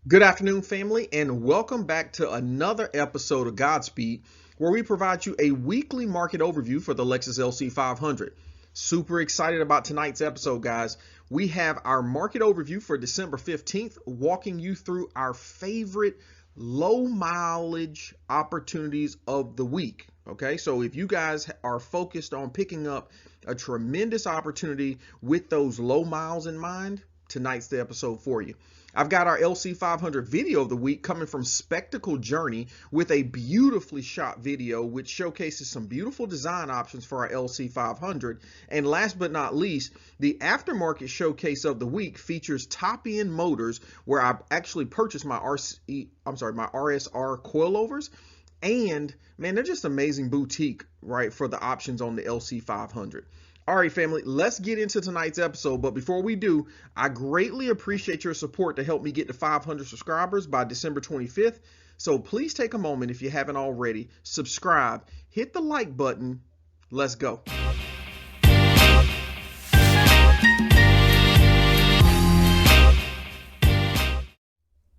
Good afternoon, family, and welcome back to another episode of Godspeed, where we provide you a weekly market overview for the Lexus LC500. Super excited about tonight's episode, guys. We have our market overview for December 15th, walking you through our favorite low mileage opportunities of the week. Okay, so if you guys are focused on picking up a tremendous opportunity with those low miles in mind, tonight's the episode for you. I've got our LC500 video of the week coming from Spectacle Journey with a beautifully shot video which showcases some beautiful design options for our LC500. And last but not least, the Aftermarket Showcase of the week features top-end motors where I actually purchased my RSR coilovers. And man, they're just amazing boutique, right, for the options on the LC500. All right, family, let's get into tonight's episode. But before we do, I greatly appreciate your support to help me get to 500 subscribers by December 25th. So please take a moment, if you haven't already, subscribe, hit the like button. Let's go.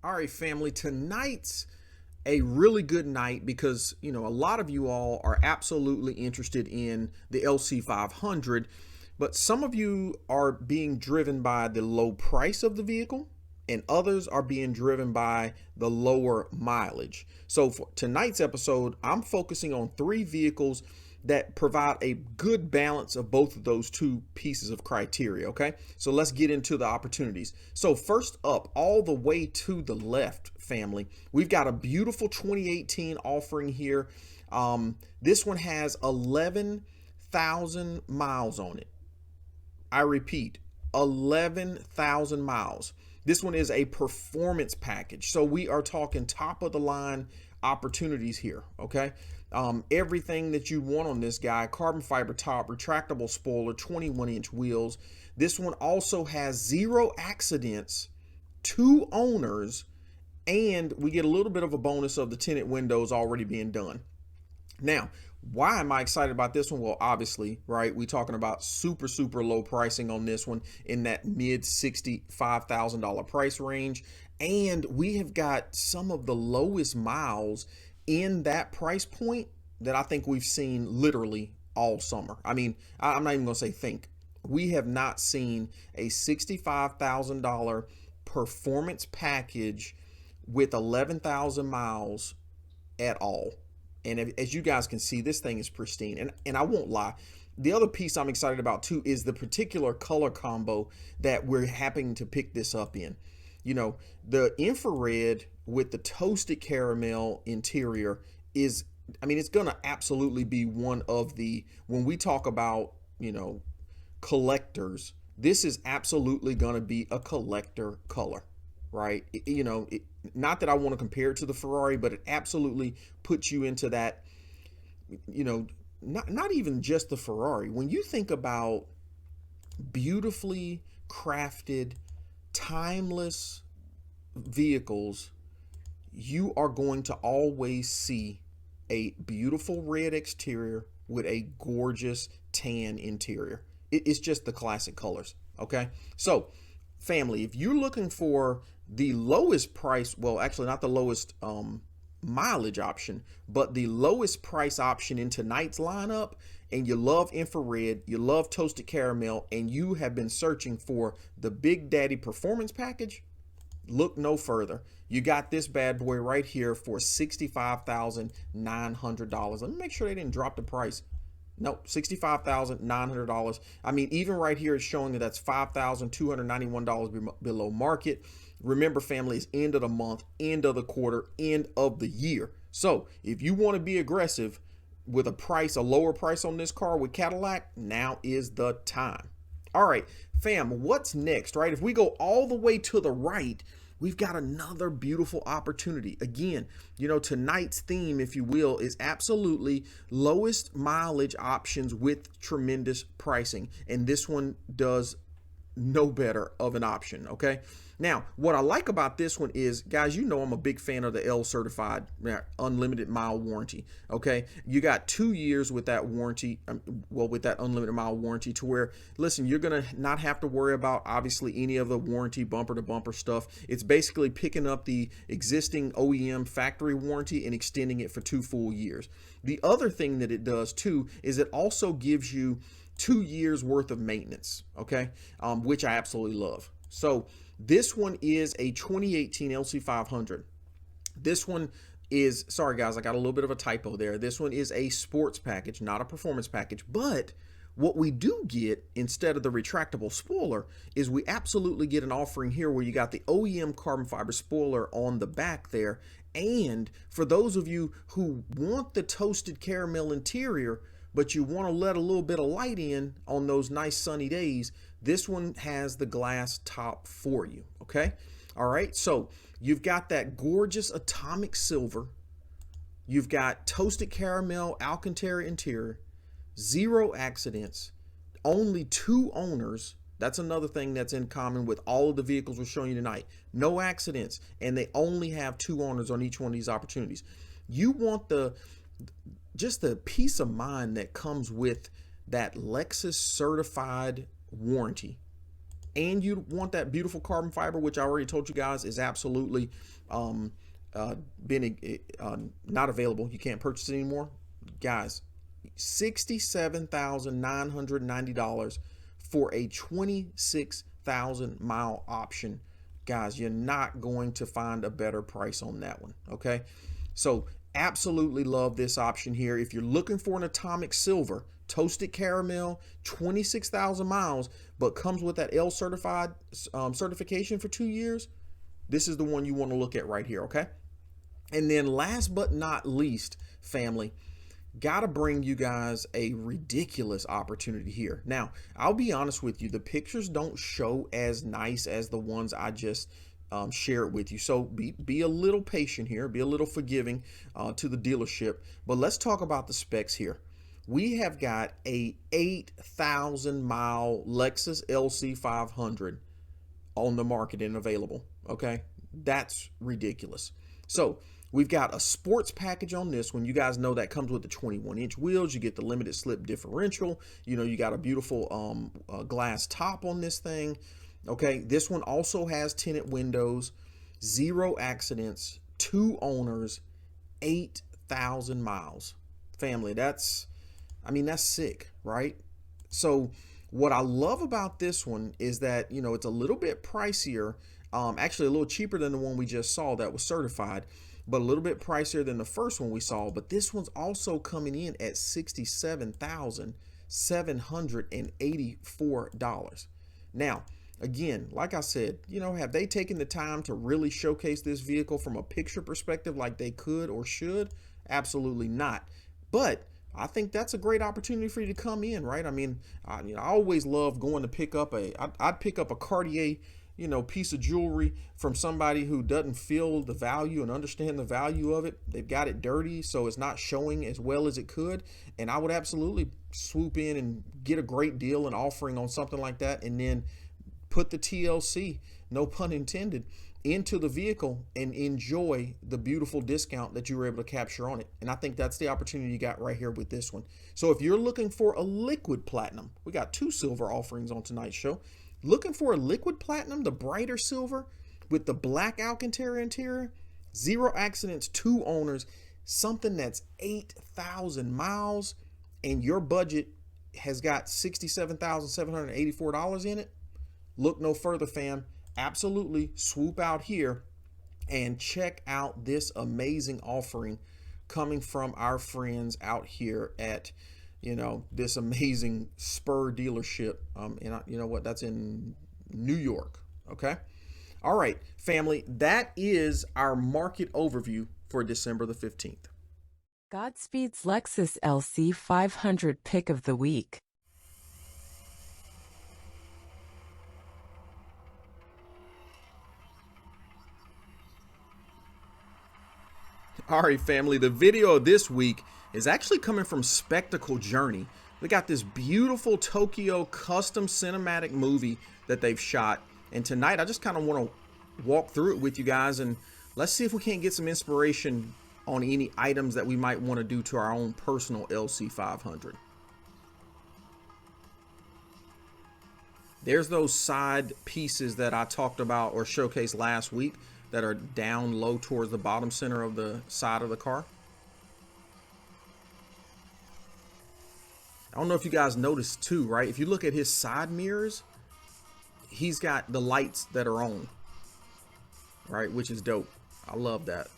All right, family, tonight's a really good night because, a lot of you all are absolutely interested in the LC500, but some of you are being driven by the low price of the vehicle and others are being driven by the lower mileage. So for tonight's episode, I'm focusing on three vehicles that provide a good balance of both of those two pieces of criteria. Okay, so let's get into the opportunities. So first up, all the way to the left, family, we've got a beautiful 2018 offering here. This one has 11,000 miles on it. I repeat, 11,000 miles. This one is a performance package, so we are talking top of the line opportunities here. Okay, everything that you want on this guy: carbon fiber top, retractable spoiler, 21-inch wheels. This one also has 0 accidents, 2 owners, and we get a little bit of a bonus of the tinted windows already being done. Now, why am I excited about this one? Well, obviously, right, we're talking about super low pricing on this one in that mid $65,000 price range. And we have got some of the lowest miles in that price point that I think we've seen literally all summer. I mean, I'm not even going to say think. We have not seen a $65,000 performance package with 11,000 miles at all. And as you guys can see, this thing is pristine. And I won't lie, the other piece I'm excited about too is the particular color combo that we're happening to pick this up in. The infrared with the toasted caramel interior is, it's going to absolutely be one of the, when we talk about, collectors, this is absolutely going to be a collector color, right? Not that I want to compare it to the Ferrari, but it absolutely puts you into that, not even just the Ferrari. When you think about beautifully crafted, timeless vehicles, you are going to always see a beautiful red exterior with a gorgeous tan interior. It's just the classic colors. Okay, so family, if you're looking for the lowest price, well, actually not the lowest mileage option, but the lowest price option in tonight's lineup, and you love infrared, you love toasted caramel, and you have been searching for the Big Daddy performance package, look no further. You got this bad boy right here for $65,900. Let me make sure they didn't drop the price. Nope, $65,900. Even right here it's showing that that's $5,291 below market. Remember, family, it's end of the month, end of the quarter, end of the year. So if you want to be aggressive with a lower price on this car with Cadillac, now is the time. All right, fam, what's next, right? If we go all the way to the right, we've got another beautiful opportunity. Again, tonight's theme, if you will, is absolutely lowest mileage options with tremendous pricing. And this one does no better of an option. Okay. Now, what I like about this one is, guys, you know I'm a big fan of the L certified unlimited mile warranty. Okay, you got 2 years with that warranty, well, with that unlimited mile warranty, to where, listen, you're gonna not have to worry about obviously any of the warranty bumper to bumper stuff. It's basically picking up the existing OEM factory warranty and extending it for 2 full years. The other thing that it does too is it also gives you 2 years worth of maintenance. Okay, which I absolutely love. So this one is a 2018 LC500. This one is, sorry guys, I got a little bit of a typo there. This one is a sports package, not a performance package. But what we do get instead of the retractable spoiler is we absolutely get an offering here where you got the OEM carbon fiber spoiler on the back there. And for those of you who want the toasted caramel interior, but you want to let a little bit of light in on those nice sunny days, this one has the glass top for you. Okay. All right. So you've got that gorgeous atomic silver. You've got toasted caramel Alcantara interior, 0 accidents, only 2 owners. That's another thing that's in common with all of the vehicles we're showing you tonight. No accidents, and they only have 2 owners on each one of these opportunities. You want just the peace of mind that comes with that Lexus certified warranty, and you want that beautiful carbon fiber, which I already told you guys is absolutely been not available. You can't purchase it anymore, guys. $67,990 for a 26,000 mile option. Guys, you're not going to find a better price on that one. Okay, so absolutely love this option here. If you're looking for an atomic silver, toasted caramel, 26,000 miles, but comes with that L certified certification for 2 years, this is the one you want to look at right here. Okay, and then last but not least, family, gotta bring you guys a ridiculous opportunity here. Now, I'll be honest with you, the pictures don't show as nice as the ones I just shared with you. So be a little patient here, be a little forgiving to the dealership. But let's talk about the specs here. We have got a 8,000 mile Lexus LC500 on the market and available. Okay, that's ridiculous. So we've got a sports package on this one. You guys know that comes with the 21-inch wheels. You get the limited slip differential. You know, you got a beautiful glass top on this thing. Okay, this one also has tinted windows, 0 accidents, 2 owners, 8,000 miles. Family, that's sick, right? So what I love about this one is that, you know, it's a little bit pricier, actually a little cheaper than the one we just saw that was certified, but a little bit pricier than the first one we saw. But this one's also coming in at $67,784. Now, again, like I said, you know, have they taken the time to really showcase this vehicle from a picture perspective like they could or should? Absolutely not. But I think that's a great opportunity for you to come in, right? I mean, I always love going to pick up I'd pick up a Cartier, you know, piece of jewelry from somebody who doesn't feel the value and understand the value of it. They've got it dirty, so it's not showing as well as it could. And I would absolutely swoop in and get a great deal and offering on something like that, and then put the TLC, no pun intended, into the vehicle and enjoy the beautiful discount that you were able to capture on it. And I think that's the opportunity you got right here with this one. So if you're looking for a liquid platinum, we got 2 silver offerings on tonight's show. Looking for a liquid platinum, the brighter silver with the black Alcantara interior, 0 accidents, 2 owners, something that's 8,000 miles, and your budget has got $67,784 in it, look no further, fam. Absolutely swoop out here and check out this amazing offering coming from our friends out here at, you know, this amazing Spur dealership. And you know what? That's in New York. Okay. All right, family. That is our market overview for December the 15th. GodSpeed's Lexus LC500 pick of the week. All right, family, the video of this week is actually coming from Spectacle Journey. They got this beautiful Tokyo custom cinematic movie that they've shot. And tonight I just kind of want to walk through it with you guys, and let's see if we can't get some inspiration on any items that we might want to do to our own personal LC500. There's those side pieces that I talked about or showcased last week that are down low towards the bottom center of the side of the car. I don't know if you guys noticed too, right? If you look at his side mirrors, he's got the lights that are on, right? Which is dope. I love that.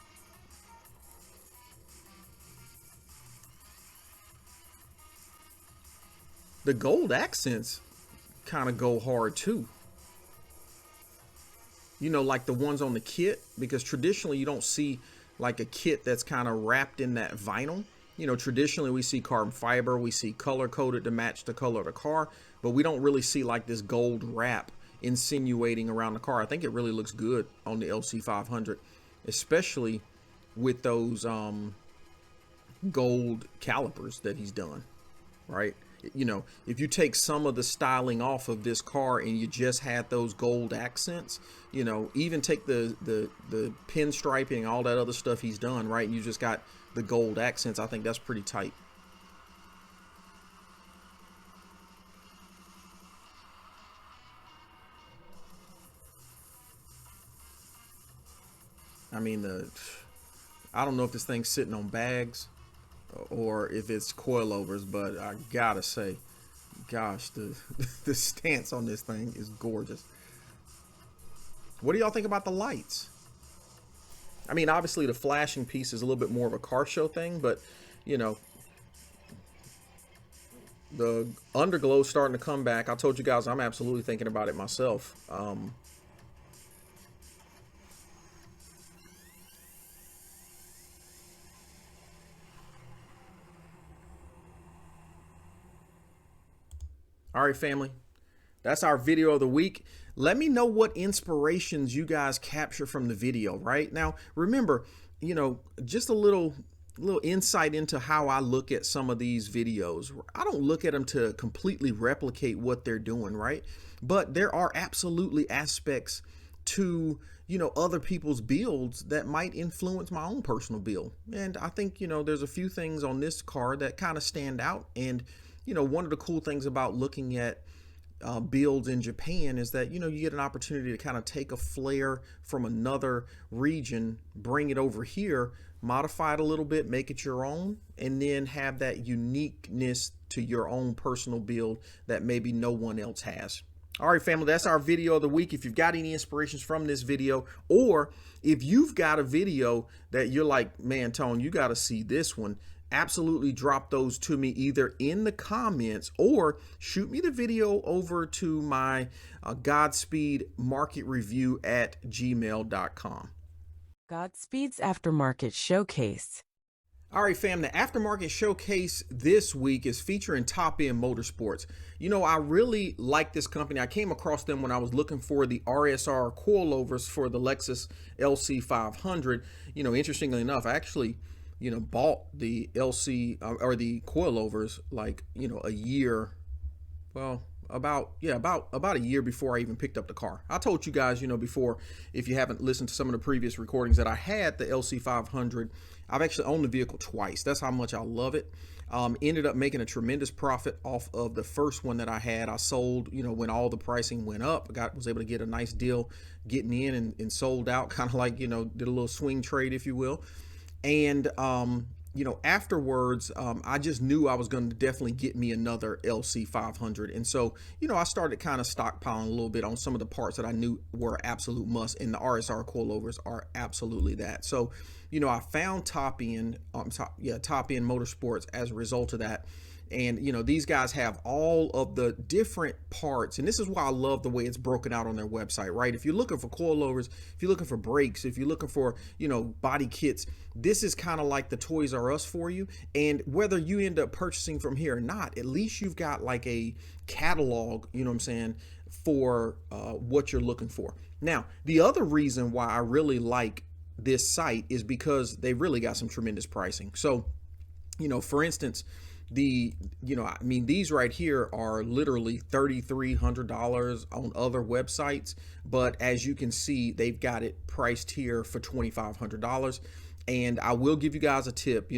The gold accents kind of go hard too. You know, like the ones on the kit, because traditionally you don't see like a kit that's kind of wrapped in that vinyl. You know, traditionally we see carbon fiber, we see color coded to match the color of the car, but we don't really see like this gold wrap insinuating around the car. I think it really looks good on the LC500, especially with those gold calipers that he's done, right? You know, if you take some of the styling off of this car and you just had those gold accents, you know, even take the pinstriping, all that other stuff he's done, right? And you just got the gold accents. I think that's pretty tight. I mean, I don't know if this thing's sitting on bags or if it's coilovers, but I gotta say, gosh, the stance on this thing is gorgeous. What do y'all think about the lights? I mean, obviously the flashing piece is a little bit more of a car show thing, but you know, the underglow starting to come back. I told you guys I'm absolutely thinking about it myself. All right, family, that's our video of the week. Let me know what inspirations you guys capture from the video. Right now, remember, you know, just a little insight into how I look at some of these videos. I don't look at them to completely replicate what they're doing, right? But there are absolutely aspects to, you know, other people's builds that might influence my own personal build. And I think, you know, there's a few things on this car that kind of stand out. And you know, one of the cool things about looking at builds in Japan is that, you know, you get an opportunity to kind of take a flair from another region, bring it over here, modify it a little bit, make it your own, and then have that uniqueness to your own personal build that maybe no one else has. All right, family, that's our video of the week. If you've got any inspirations from this video, or if you've got a video that you're like, man, Tone, you got to see this one, absolutely drop those to me either in the comments or shoot me the video over to my Godspeed market review at gmail.com. GodSpeed's Aftermarket Showcase. All right, fam, the Aftermarket Showcase this week is featuring Top End Motorsports. You know, I really like this company. I came across them when I was looking for the RSR coilovers for the Lexus LC500. You know, interestingly enough, I actually, you know, bought the LC or the coilovers like, you know, a year, well, about a year before I even picked up the car. I told you guys, you know, before, if you haven't listened to some of the previous recordings, that I had the LC500. I've actually owned the vehicle twice. That's how much I love it. Ended up making a tremendous profit off of the first one that I had. I sold, you know, when all the pricing went up, was able to get a nice deal getting in and sold out, kind of like, you know, did a little swing trade, if you will. And, you know, afterwards, I just knew I was going to definitely get me another LC500. And so, you know, I started kind of stockpiling a little bit on some of the parts that I knew were absolute must. And the RSR coilovers are absolutely that. So, you know, I found Top End Motorsports as a result of that. And, you know, these guys have all of the different parts. And this is why I love the way it's broken out on their website, right? If you're looking for coilovers, if you're looking for brakes, if you're looking for, you know, body kits, this is kind of like the Toys R Us for you. And whether you end up purchasing from here or not, at least you've got like a catalog, you know what I'm saying, for what you're looking for. Now, the other reason why I really like this site is because they really got some tremendous pricing. So, you know, for instance, the, I mean, these right here are literally $3,300 on other websites, but as you can see, they've got it priced here for $2,500. And I will give you guys a tip,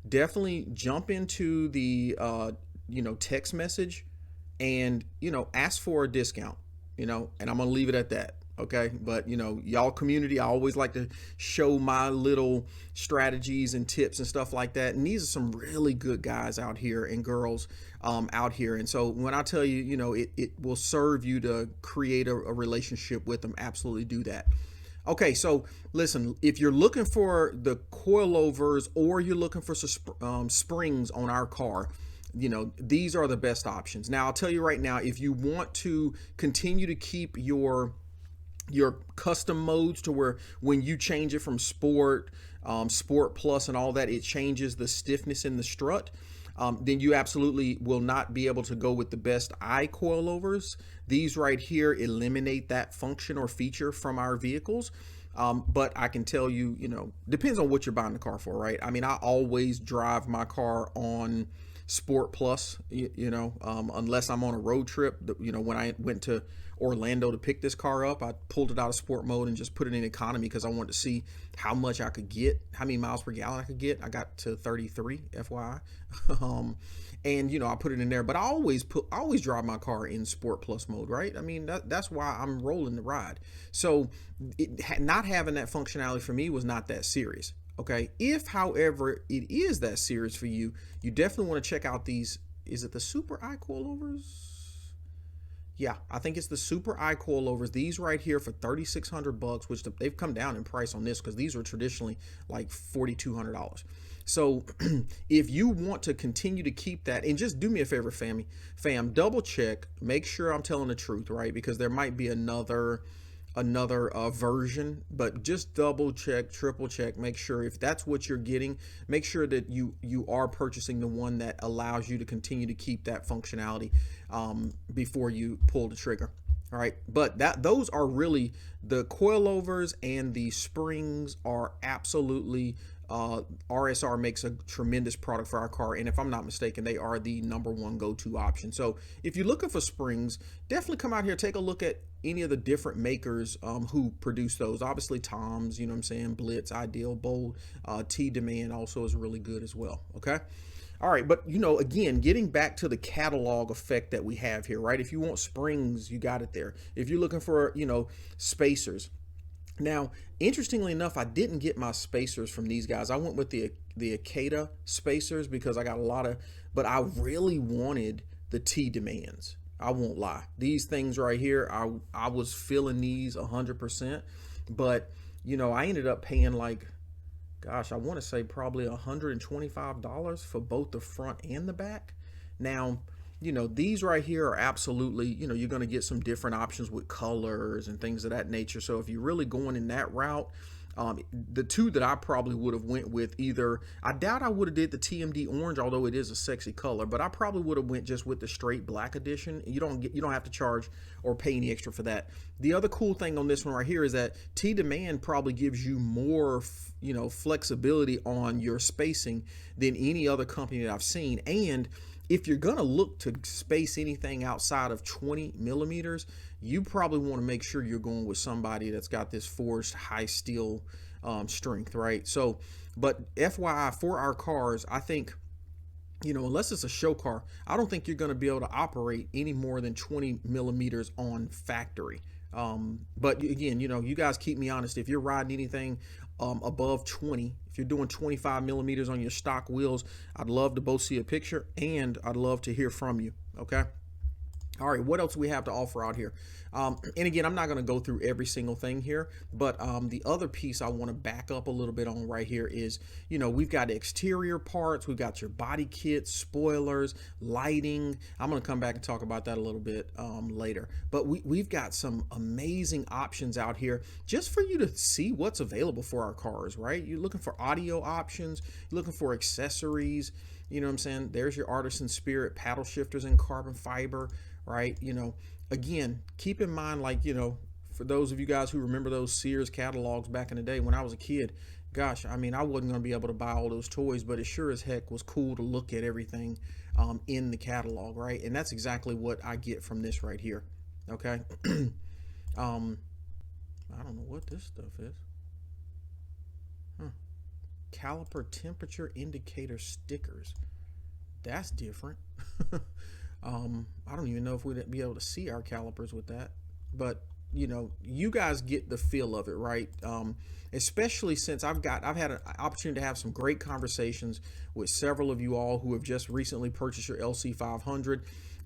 definitely jump into the text message and ask for a discount, and I'm gonna leave it at that. Okay, but y'all community, I always like to show my little strategies and tips and stuff like that, and these are some really good guys out here and girls out here. And so when I tell you, it will serve you to create a relationship with them, absolutely do that. Okay, so listen, if you're looking for the coilovers or you're looking for some springs on our car, these are the best options. Now, I'll tell you right now, if you want to continue to keep your custom modes to where when you change it from sport, sport plus and all that, it changes the stiffness in the strut, then you absolutely will not be able to go with the best eye coilovers. These right here eliminate that function or feature from our vehicles. But I can tell you, depends on what you're buying the car for, right? I mean, I always drive my car on Sport Plus, unless I'm on a road trip. When I went to Orlando to pick this car up, I pulled it out of sport mode and just put it in economy because I wanted to see how much I could get, how many miles per gallon I could get. I got to 33, FYI. And I put it in there, but I always drive my car in Sport Plus mode, right? I mean, that's why I'm rolling the ride. So not having that functionality for me was not that serious. Okay, if however it is that serious for you, you definitely want to check out these. Is it the Super Eye coilovers? Yeah, I think it's the Super Eye coilovers. These right here for $3,600, which they've come down in price on this because these were traditionally like $4,200. So if you want to continue to keep that, and just do me a favor, fam, double check, make sure I'm telling the truth, right? Because there might be another version, but just double check, triple check, make sure if that's what you're getting, make sure that you are purchasing the one that allows you to continue to keep that functionality before you pull the trigger. All right, but those are really the coilovers, and the springs are absolutely RSR makes a tremendous product for our car, and if I'm not mistaken, they are the #1 go-to option. So if you're looking for springs, definitely come out here, take a look at any of the different makers who produce those. Obviously Tom's, Blitz, Ideal, Bold, T-Demand also is really good as well. Okay. All right, but again, getting back to the catalog effect that we have here, right? If you want springs, you got it there. If you're looking for, spacers. Now, interestingly enough, I didn't get my spacers from these guys. I went with the Akeda spacers because I got a lot of, but I really wanted the T-Demands. I won't lie. These things right here, I was feeling these 100%, but I ended up paying like, gosh, I want to say probably $125 for both the front and the back. Now, these right here are absolutely, you're going to get some different options with colors and things of that nature. So if you're really going in that route, the two that I probably would have went with, either, I doubt I would have did the TMD orange, although it is a sexy color, but I probably would have went just with the straight black edition. You don't have to charge or pay any extra for that. The other cool thing on this one right here is that T-Demand probably gives you more, flexibility on your spacing than any other company that I've seen. And if you're gonna look to space anything outside of 20 millimeters, you probably want to make sure you're going with somebody that's got this forged high steel strength, right? So, but FYI, for our cars, I think, unless it's a show car, I don't think you're going to be able to operate any more than 20 millimeters on factory. But again, you guys keep me honest. If you're riding anything above 20, if you're doing 25 millimeters on your stock wheels, I'd love to both see a picture, and I'd love to hear from you. Okay. All right, what else do we have to offer out here? And again, I'm not going to go through every single thing here, but the other piece I want to back up a little bit on right here is, we've got exterior parts, we've got your body kits, spoilers, lighting. I'm going to come back and talk about that a little bit later. But we've got some amazing options out here just for you to see what's available for our cars, right? You're looking for audio options, you're looking for accessories. You know what I'm saying? There's your Artisan Spirit paddle shifters in carbon fiber, right? Again, keep in mind, like, for those of you guys who remember those Sears catalogs back in the day when I was a kid, gosh, I mean, I wasn't going to be able to buy all those toys, but it sure as heck was cool to look at everything in the catalog, right? And that's exactly what I get from this right here. Okay. I don't know what this stuff is. Caliper temperature indicator stickers. That's different. I don't even know if we'd be able to see our calipers with that, but you know, you guys get the feel of it, right? Especially since I've had an opportunity to have some great conversations with several of you all who have just recently purchased your LC500,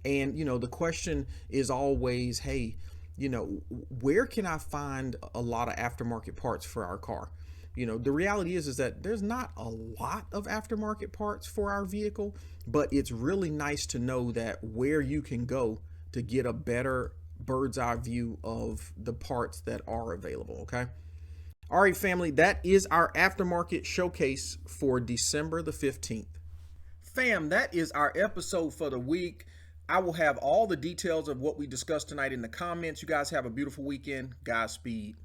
and you know, the question is always, hey, you know, where can I find a lot of aftermarket parts for our car? You know, the reality is that there's not a lot of aftermarket parts for our vehicle, but it's really nice to know that where you can go to get a better bird's eye view of the parts that are available. Okay. All right, family, that is our aftermarket showcase for December the 15th. Fam, that is our episode for the week. I will have all the details of what we discussed tonight in the comments. You guys have a beautiful weekend. Godspeed.